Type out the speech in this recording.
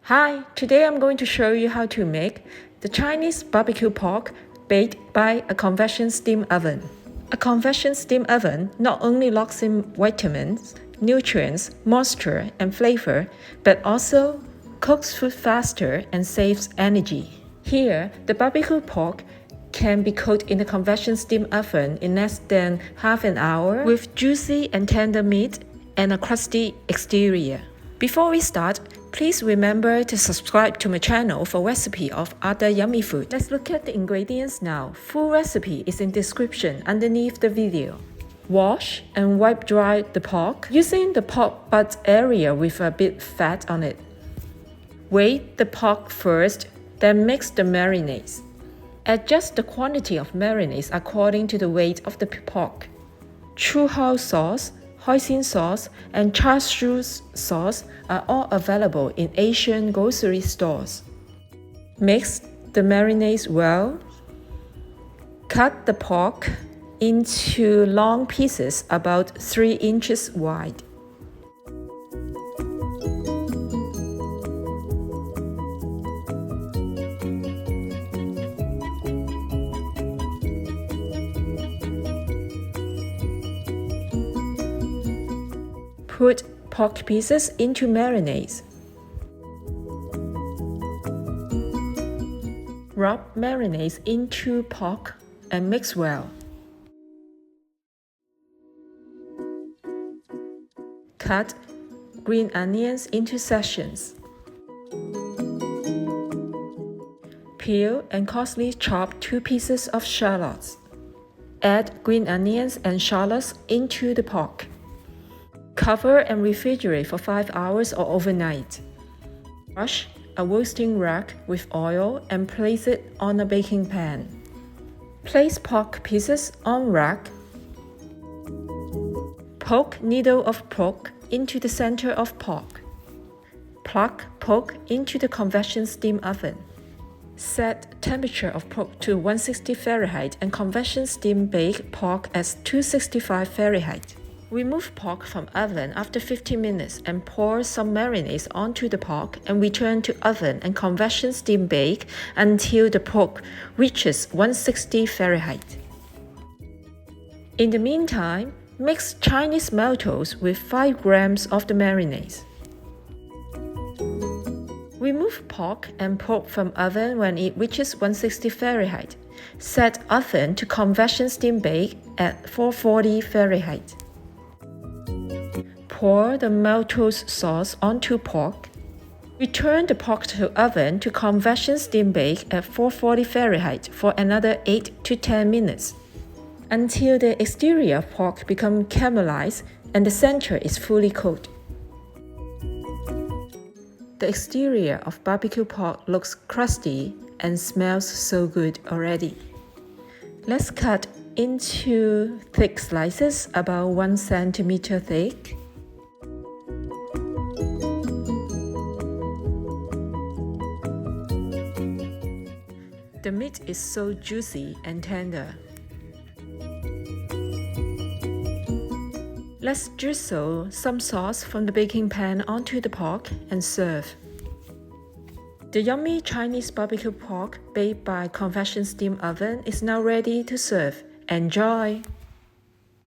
Hi, today I'm going to show you how to make the Chinese BBQ pork baked by a convection steam oven. A convection steam oven not only locks in vitamins, nutrients, moisture, and flavor, but also cooks food faster and saves energy. Here, the BBQ pork can be cooked in the convection steam oven in less than half an hour with juicy and tender meat and a crusty exterior. Before we start, please remember to subscribe to my channel for recipe of other yummy food. Let's look at the ingredients now. Full recipe is in description underneath the video. Wash and wipe dry the pork using the pork butt area with a bit fat on it. Weigh the pork first, then mix the marinades. Adjust the quantity of marinades according to the weight of the pork. Chu Hou Sauce, Hoisin sauce, and Chashu sauce are all available in Asian grocery stores. Mix the marinades well. Cut the pork into long pieces about 3 inches wide. Put pork pieces into marinades. Rub marinades into pork and mix well. Cut green onions into sections. Peel and coarsely chop 2 pieces of shallots. Add green onions and shallots into the pork. Cover and refrigerate for 5 hours or overnight. Brush a roasting rack with oil and place it on a baking pan. Place pork pieces on rack. Poke needle of pork into the center of pork. Plug pork into the convection steam oven. Set temperature of pork to 160 Fahrenheit and convection steam bake pork at 265 Fahrenheit. Remove pork from oven after 15 minutes and pour some marinades onto the pork and return to oven and convection steam bake until the pork reaches 160 Fahrenheit. In the meantime, mix Chinese maltose with 5 grams of the marinades. Remove pork and pork from oven when it reaches 160 Fahrenheit. Set oven to convection steam bake at 440 Fahrenheit. Pour the maltose sauce onto pork. Return the pork to oven to convection steam bake at 440 Fahrenheit for another 8 to 10 minutes until the exterior of pork becomes caramelized and the center is fully cooked. The exterior of barbecue pork looks crusty and smells so good already. Let's cut into thick slices about 1 centimeter thick. The meat is so juicy and tender. Let's drizzle some sauce from the baking pan onto the pork and serve. The yummy Chinese barbecue pork baked by convection steam oven is now ready to serve. Enjoy!